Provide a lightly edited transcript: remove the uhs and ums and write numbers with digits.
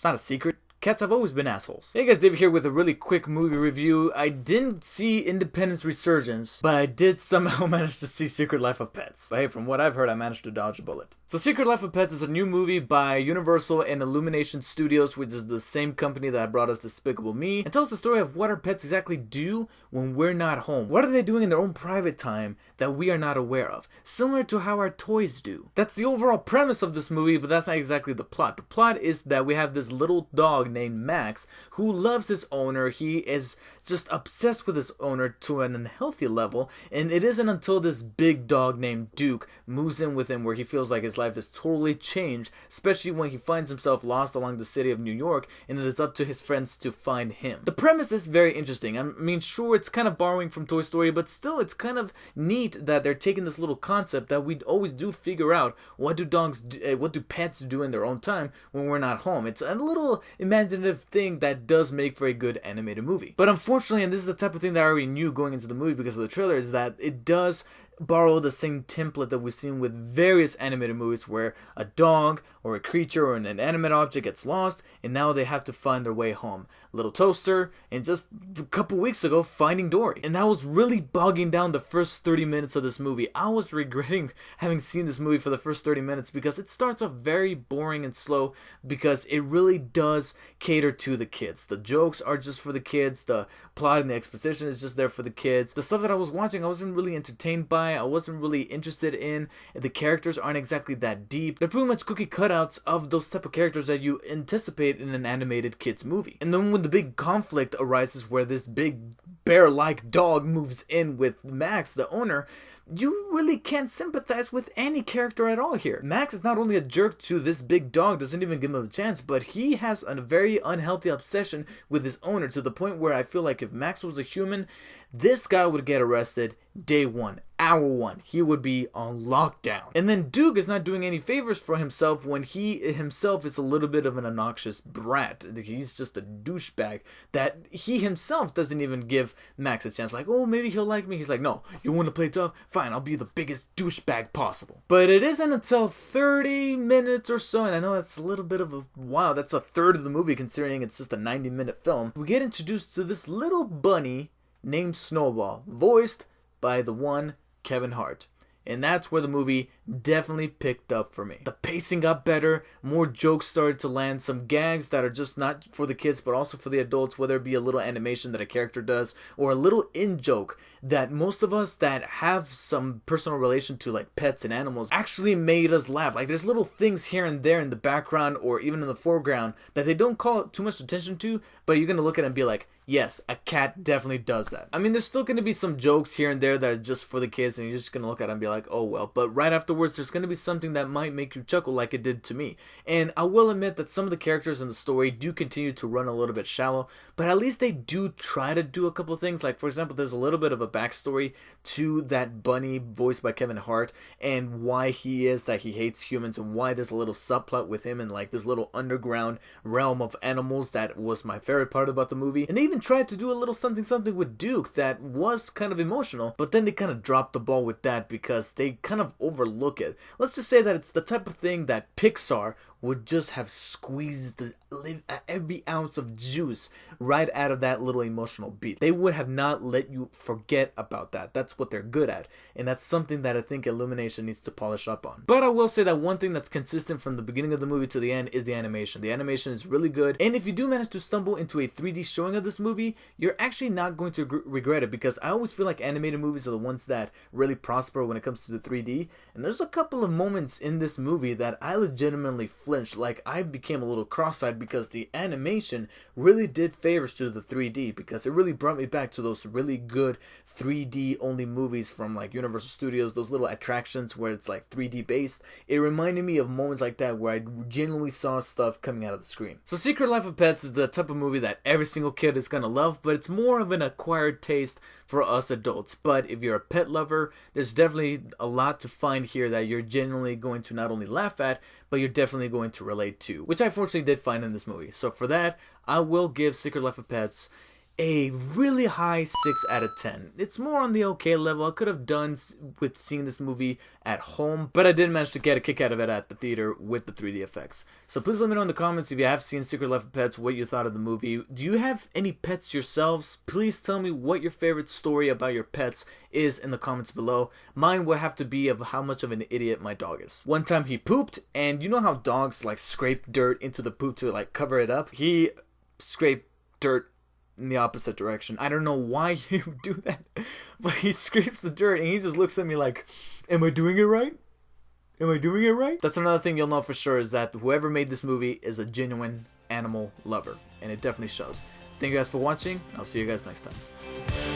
It's not a secret. Cats have always been assholes. Hey guys, David here with a really quick movie review. I didn't see Independence Resurgence, but I did somehow manage to see Secret Life of Pets. But hey, from what I've heard, I managed to dodge a bullet. So Secret Life of Pets is a new movie by Universal and Illumination Studios, which is the same company that brought us Despicable Me, and tells the story of what our pets exactly do when we're not home. What are they doing in their own private time that we are not aware of? Similar to how our toys do. That's the overall premise of this movie, but that's not exactly the plot. The plot is that we have this little dog named Max who loves his owner. He is just obsessed with his owner to an unhealthy level, and it isn't until this big dog named Duke moves in with him where he feels like his life is totally changed, especially when he finds himself lost along the city of New York, and it is up to his friends to find him. The premise is very interesting. I mean, sure, it's kind of borrowing from Toy Story, but still it's kind of neat that they're taking this little concept that we always do figure out, what do pets do in their own time when we're not home. It's a little imaginative thing that does make for a good animated movie. But unfortunately, and this is the type of thing that I already knew going into the movie because of the trailer, is that it does borrow the same template that we've seen with various animated movies where a dog or a creature or an inanimate object gets lost and now they have to find their way home. Little Toaster, and just a couple weeks ago, Finding Dory. And that was really bogging down the first 30 minutes of this movie. I was regretting having seen this movie for the first 30 minutes because it starts off very boring and slow because it really does cater to the kids. The jokes are just for the kids, the plot and the exposition is just there for the kids. The stuff that I was watching I wasn't really entertained by, I wasn't really interested in, the characters aren't exactly that deep. They're pretty much cookie cutouts of those type of characters that you anticipate in an animated kids movie. And then when the big conflict arises where this big bear-like dog moves in with Max, the owner, you really can't sympathize with any character at all here. Max is not only a jerk to this big dog, doesn't even give him a chance, but he has a very unhealthy obsession with his owner to the point where I feel like if Max was a human, this guy would get arrested day one, hour one. He would be on lockdown. And then Duke is not doing any favors for himself when he himself is a little bit of an obnoxious brat. He's just a douchebag that he himself doesn't even give Max a chance. Like, oh, maybe he'll like me. He's like, no, you want to play tough? Fine, I'll be the biggest douchebag possible. But it isn't until 30 minutes or so, and I know that's a little bit of a, wow, that's a third of the movie considering it's just a 90-minute film. We get introduced to this little bunny named Snowball, voiced by the one Kevin Hart. And that's where the movie definitely picked up for me. The pacing got better, more jokes started to land, some gags that are just not for the kids but also for the adults, whether it be a little animation that a character does or a little in-joke that most of us that have some personal relation to like pets and animals actually made us laugh. Like there's little things here and there in the background or even in the foreground that they don't call too much attention to, but you're gonna look at it and be like, yes, a cat definitely does that. I mean, there's still going to be some jokes here and there that are just for the kids and you're just going to look at it and be like, oh well. But right afterwards, there's going to be something that might make you chuckle like it did to me. And I will admit that some of the characters in the story do continue to run a little bit shallow, but at least they do try to do a couple things. Like, for example, there's a little bit of a backstory to that bunny voiced by Kevin Hart and why he is that he hates humans and why there's a little subplot with him and like this little underground realm of animals that was my favorite part about the movie. And they even tried to do a little something with Duke that was kind of emotional, but then they kind of dropped the ball with that because they kind of overlook it. Let's just say that it's the type of thing that Pixar would just have squeezed every ounce of juice right out of that little emotional beat. They would have not let you forget about that. That's what they're good at, and that's something that I think Illumination needs to polish up on. But I will say that one thing that's consistent from the beginning of the movie to the end is the animation. The animation is really good, and if you do manage to stumble into a 3D showing of this movie, you're actually not going to regret it because I always feel like animated movies are the ones that really prosper when it comes to the 3D, and there's a couple of moments in this movie that I legitimately flinched. Like I became a little cross-eyed because the animation really did favors to the 3D because it really brought me back to those really good 3D only movies from like Universal Studios, those little attractions where it's like 3D based. It reminded me of moments like that where I genuinely saw stuff coming out of the screen. So Secret Life of Pets is the type of movie that every single kid is gonna love, but it's more of an acquired taste for us adults. But if you're a pet lover, there's definitely a lot to find here that you're genuinely going to not only laugh at, but you're definitely going to relate to, which I fortunately did find in this movie. So for that, I will give Secret Life of Pets a really high 6 out of 10. It's more on the okay level. I could have done with seeing this movie at home, but I did manage to get a kick out of it at the theater with the 3D effects. So please let me know in the comments if you have seen Secret Life of Pets, what you thought of the movie. Do you have any pets yourselves? Please tell me what your favorite story about your pets is in the comments below. Mine would have to be of how much of an idiot my dog is. One time he pooped, and you know how dogs like scrape dirt into the poop to like cover it up? He scraped dirt in the opposite direction. I don't know why he would do that, but he scrapes the dirt and he just looks at me like, am I doing it right? Am I doing it right? That's another thing you'll know for sure, is that whoever made this movie is a genuine animal lover, and it definitely shows. Thank you guys for watching. I'll see you guys next time.